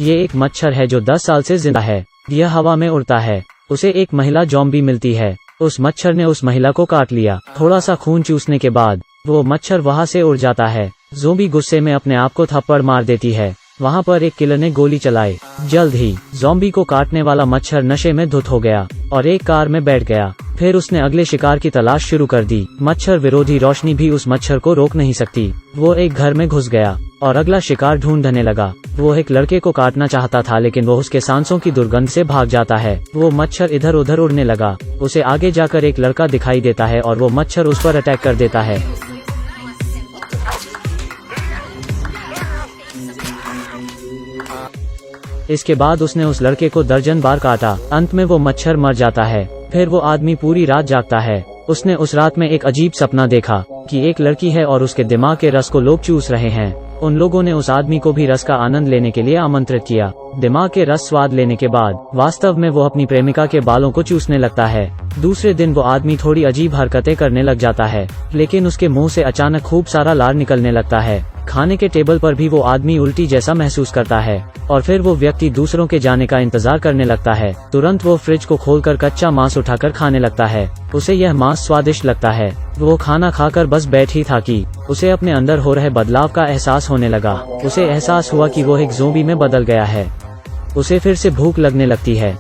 ये एक मच्छर है जो 10 साल से जिंदा है। यह हवा में उड़ता है। उसे एक महिला ज़ॉम्बी मिलती है। उस मच्छर ने उस महिला को काट लिया। थोड़ा सा खून चूसने के बाद वो मच्छर वहां से उड़ जाता है। ज़ॉम्बी गुस्से में अपने आप को थप्पड़ मार देती है। वहां पर एक किलर ने गोली चलाई। जल्द ही ज़ॉम्बी को काटने वाला मच्छर नशे में धुत हो गया और एक कार में बैठ गया। फिर उसने अगले शिकार की तलाश शुरू कर दी। मच्छर विरोधी रोशनी भी उस मच्छर को रोक नहीं सकती। वो एक घर में घुस गया और अगला शिकार ढूंढने लगा। वो एक लड़के को काटना चाहता था, लेकिन वो उसके सांसों की दुर्गंध से भाग जाता है। वो मच्छर इधर उधर उड़ने लगा। उसे आगे जाकर एक लड़का दिखाई देता है और वो मच्छर उस पर अटैक कर देता है। इसके बाद उसने उस लड़के को दर्जन बार काटा। अंत में वो मच्छर मर जाता है। फिर वो आदमी पूरी रात जागता है। उसने उस रात में एक अजीब सपना देखा कि एक लड़की है और उसके दिमाग के रस को लोग चूस रहे हैं। उन लोगों ने उस आदमी को भी रस का आनंद लेने के लिए आमंत्रित किया। दिमाग के रस स्वाद लेने के बाद वास्तव में वो अपनी प्रेमिका के बालों को चूसने लगता है। दूसरे दिन वो आदमी थोड़ी अजीब हरकतें करने लग जाता है, लेकिन उसके मुंह से अचानक खूब सारा लार निकलने लगता है। खाने के टेबल पर भी वो आदमी उल्टी जैसा महसूस करता है और फिर वो व्यक्ति दूसरों के जाने का इंतजार करने लगता है। तुरंत वो फ्रिज को खोलकर कच्चा मांस उठाकर खाने लगता है। उसे यह मांस स्वादिष्ट लगता है। वो खाना खाकर बस बैठ ही था कि उसे अपने अंदर हो रहे बदलाव का एहसास होने लगा। उसे एहसास हुआ कि वो एक ज़ॉम्बी में बदल गया है। उसे फिर से भूख लगने लगती है।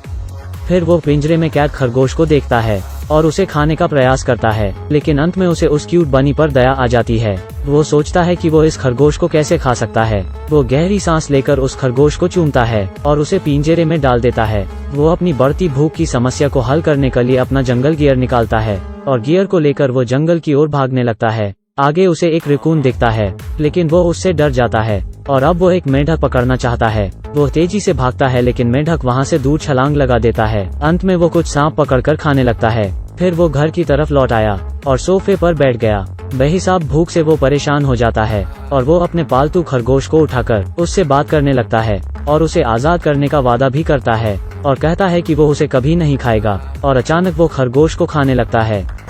फिर वो पिंजरे में कैद खरगोश को देखता है और उसे खाने का प्रयास करता है, लेकिन अंत में उसे उस क्यूट बनी पर दया आ जाती है। वो सोचता है कि वो इस खरगोश को कैसे खा सकता है। वो गहरी सांस लेकर उस खरगोश को चूमता है और उसे पिंजरे में डाल देता है। वो अपनी बढ़ती भूख की समस्या को हल करने के लिए अपना जंगल गियर निकालता है और गियर को लेकर वो जंगल की ओर भागने लगता है। आगे उसे एक रैकून दिखता है, लेकिन वो उससे डर जाता है और अब वो एक मेंढक पकड़ना चाहता है। वो तेजी से भागता है, लेकिन मेंढक वहां से दूर छलांग लगा देता है। अंत में वो कुछ सांप पकड़कर खाने लगता है। फिर वो घर की तरफ लौट आया और सोफे पर बैठ गया। बेहिसाब भूख से वो परेशान हो जाता है और वो अपने पालतू खरगोश को उठाकर उससे बात करने लगता है और उसे आजाद करने का वादा भी करता है और कहता है कि वो उसे कभी नहीं खाएगा। और अचानक वो खरगोश को खाने लगता है।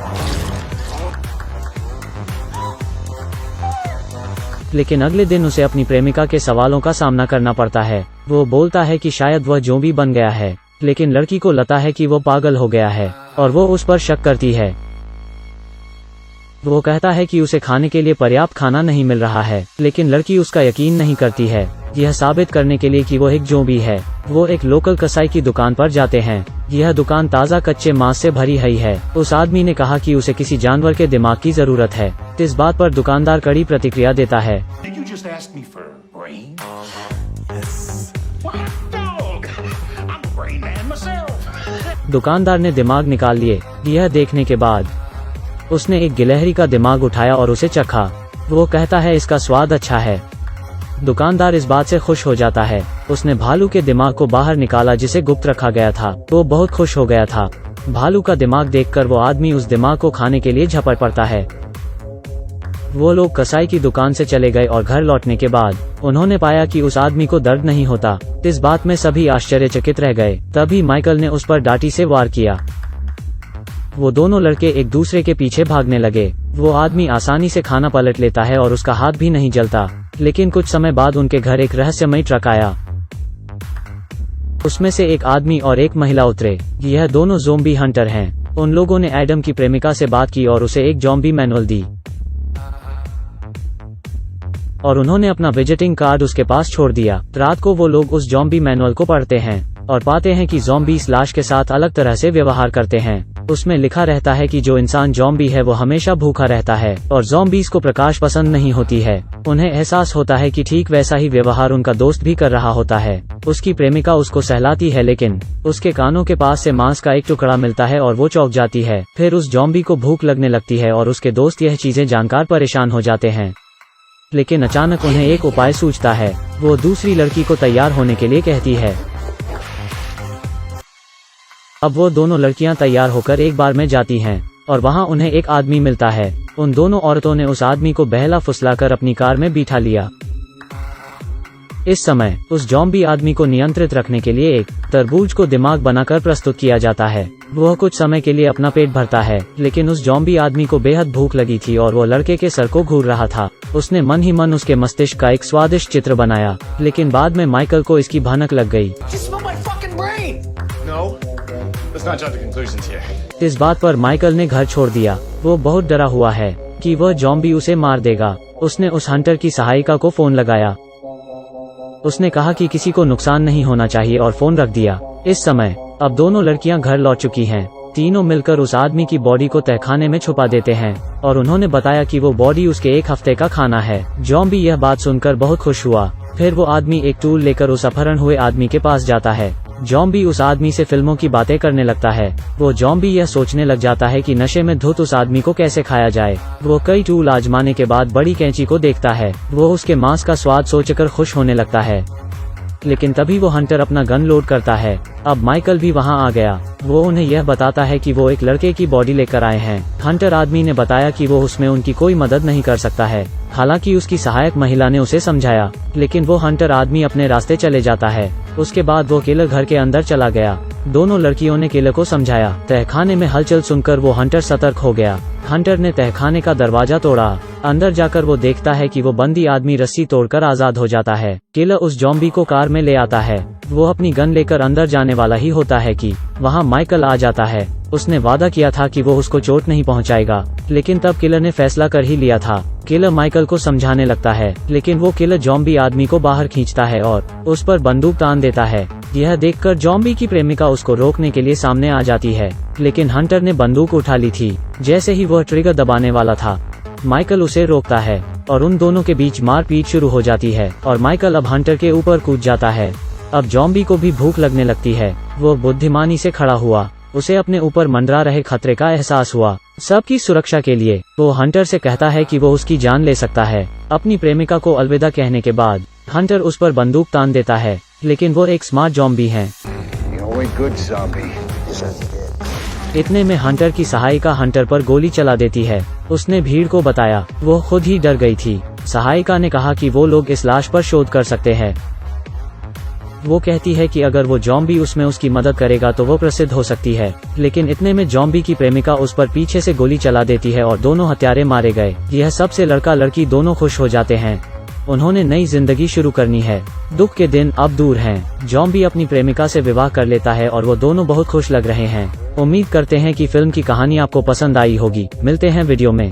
लेकिन अगले दिन उसे अपनी प्रेमिका के सवालों का सामना करना पड़ता है। वो बोलता है कि शायद वह ज़ॉम्बी बन गया है, लेकिन लड़की को लगता है कि वो पागल हो गया है और वो उस पर शक करती है। वो कहता है कि उसे खाने के लिए पर्याप्त खाना नहीं मिल रहा है, लेकिन लड़की उसका यकीन नहीं करती है। यह साबित करने के लिए कि वो एक ज़ॉम्बी है, वो एक लोकल कसाई की दुकान पर जाते हैं। यह दुकान ताज़ा कच्चे मांस से भरी हुई है। उस आदमी ने कहा कि उसे किसी जानवर के दिमाग की जरूरत है। इस बात पर दुकानदार कड़ी प्रतिक्रिया देता है। दुकानदार ने दिमाग निकाल लिए। यह देखने के बाद उसने एक गिलहरी का दिमाग उठाया और उसे चखा। वो कहता है इसका स्वाद अच्छा है। दुकानदार इस बात से खुश हो जाता है। उसने भालू के दिमाग को बाहर निकाला जिसे गुप्त रखा गया था। वो बहुत खुश हो गया था। भालू का दिमाग देखकर वो आदमी उस दिमाग को खाने के लिए झपट पड़ता है। वो लोग कसाई की दुकान से चले गए और घर लौटने के बाद उन्होंने पाया कि उस आदमी को दर्द नहीं होता। इस बात में सभी आश्चर्यचकित रह गए। तभी माइकल ने उस पर डाटी से वार किया। वो दोनों लड़के एक दूसरे के पीछे भागने लगे। वो आदमी आसानी से खाना पलट लेता है और उसका हाथ भी नहीं जलता। लेकिन कुछ समय बाद उनके घर एक रहस्यमयी ट्रक आया। उसमें से एक आदमी और एक महिला उतरे। यह दोनों ज़ॉम्बी हंटर हैं। उन लोगों ने एडम की प्रेमिका से बात की और उसे एक ज़ॉम्बी मैनुअल दी और उन्होंने अपना विजिटिंग कार्ड उसके पास छोड़ दिया। रात को वो लोग उस ज़ॉम्बी मैनुअल को पढ़ते हैं और पाते हैं कि ज़ॉम्बी इस लाश के साथ अलग तरह से व्यवहार करते हैं। उसमें लिखा रहता है कि जो इंसान ज़ॉम्बी है वो हमेशा भूखा रहता है और ज़ॉम्बीज़ को प्रकाश पसंद नहीं होती है। उन्हें एहसास होता है कि ठीक वैसा ही व्यवहार उनका दोस्त भी कर रहा होता है। उसकी प्रेमिका उसको सहलाती है, लेकिन उसके कानों के पास से मांस का एक टुकड़ा मिलता है और वो चौंक जाती है। फिर उस ज़ॉम्बी को भूख लगने लगती है और उसके दोस्त यह चीजें जानकर परेशान हो जाते हैं। लेकिन अचानक उन्हें एक उपाय सूझता है। वो दूसरी लड़की को तैयार होने के लिए कहती है। अब वो दोनों लड़कियां तैयार होकर एक बार में जाती हैं और वहां उन्हें एक आदमी मिलता है। उन दोनों औरतों ने उस आदमी को बहला फुसलाकर अपनी कार में बिठा लिया। इस समय उस ज़ॉम्बी आदमी को नियंत्रित रखने के लिए एक तरबूज को दिमाग बनाकर प्रस्तुत किया जाता है। वह कुछ समय के लिए अपना पेट भरता है, लेकिन उस ज़ॉम्बी आदमी को बेहद भूख लगी थी और वो लड़के के सर को घूर रहा था। उसने मन ही मन उसके मस्तिष्क का एक स्वादिष्ट चित्र बनाया, लेकिन बाद में माइकल को इसकी भनक लग गई। इस बात पर माइकल ने घर छोड़ दिया। वो बहुत डरा हुआ है कि वह ज़ॉम्बी उसे मार देगा। उसने उस हंटर की सहायिका को फोन लगाया। उसने कहा कि किसी को नुकसान नहीं होना चाहिए और फोन रख दिया। इस समय अब दोनों लड़कियां घर लौट चुकी हैं। तीनों मिलकर उस आदमी की बॉडी को तहखाने में छुपा देते हैं और उन्होंने बताया कि वो बॉडी उसके 1 हफ्ते का खाना है। ज़ॉम्बी यह बात सुनकर बहुत खुश हुआ। फिर वो आदमी एक टूल लेकर उस अपहरण हुए आदमी के पास जाता है। ज़ॉम्बी उस आदमी से फिल्मों की बातें करने लगता है। वो ज़ॉम्बी यह सोचने लग जाता है कि नशे में धुत उस आदमी को कैसे खाया जाए। वो कई टूल आजमाने के बाद बड़ी कैंची को देखता है। वो उसके मांस का स्वाद सोचकर खुश होने लगता है, लेकिन तभी वो हंटर अपना गन लोड करता है। अब माइकल भी वहां आ गया। वो उन्हें यह बताता है कि वो एक लड़के की बॉडी लेकर आए हैं। हंटर आदमी ने बताया कि वो उसमें उनकी कोई मदद नहीं कर सकता है। हालांकि उसकी सहायक महिला ने उसे समझाया, लेकिन वो हंटर आदमी अपने रास्ते चले जाता है। उसके बाद वो किलर घर के अंदर चला गया। दोनों लड़कियों ने किलर को समझाया। तहखाने में हलचल सुनकर वो हंटर सतर्क हो गया। हंटर ने तहखाने का दरवाजा तोड़ा। अंदर जाकर वो देखता है कि वो बंदी आदमी रस्सी तोड़कर आजाद हो जाता है। किलर उस ज़ॉम्बी को कार में ले आता है। वो अपनी गन लेकर अंदर जाने वाला ही होता है कि वहाँ माइकल आ जाता है। उसने वादा किया था कि वो उसको चोट नहीं पहुंचाएगा, लेकिन तब किलर ने फैसला कर ही लिया था। किलर माइकल को समझाने लगता है, लेकिन वो किलर ज़ॉम्बी आदमी को बाहर खींचता है और उस पर बंदूक तान देता है। यह देखकर ज़ॉम्बी की प्रेमिका उसको रोकने के लिए सामने आ जाती है, लेकिन हंटर ने बंदूक उठा ली थी। जैसे ही वह ट्रिगर दबाने वाला था, माइकल उसे रोकता है और उन दोनों के बीच मारपीट शुरू हो जाती है और माइकल अब हंटर के ऊपर कूद जाता है। अब ज़ॉम्बी को भी भूख लगने लगती है। वो बुद्धिमानी से खड़ा हुआ। उसे अपने ऊपर मंडरा रहे खतरे का एहसास हुआ। सबकी सुरक्षा के लिए वो हंटर से कहता है कि वो उसकी जान ले सकता है। अपनी प्रेमिका को अलविदा कहने के बाद हंटर उस पर बंदूक तान देता है, लेकिन वो एक स्मार्ट ज़ॉम्बी है। इतने में हंटर की सहायिका हंटर पर गोली चला देती है। उसने भीड़ को बताया। वो खुद ही डर गई थी। सहायिका ने कहा कि वो लोग इस लाश पर शोध कर सकते हैं। वो कहती है कि अगर वो ज़ॉम्बी उसमें उसकी मदद करेगा तो वो प्रसिद्ध हो सकती है, लेकिन इतने में ज़ॉम्बी की प्रेमिका उस पर पीछे से गोली चला देती है और दोनों हत्यारे मारे गए। यह सबसे लड़का लड़की दोनों खुश हो जाते हैं। उन्होंने नई जिंदगी शुरू करनी है। दुख के दिन अब दूर हैं। ज़ॉम्बी अपनी प्रेमिका से विवाह कर लेता है और वो दोनों बहुत खुश लग रहे हैं। उम्मीद करते हैं कि फिल्म की कहानी आपको पसंद आई होगी। मिलते हैं वीडियो में।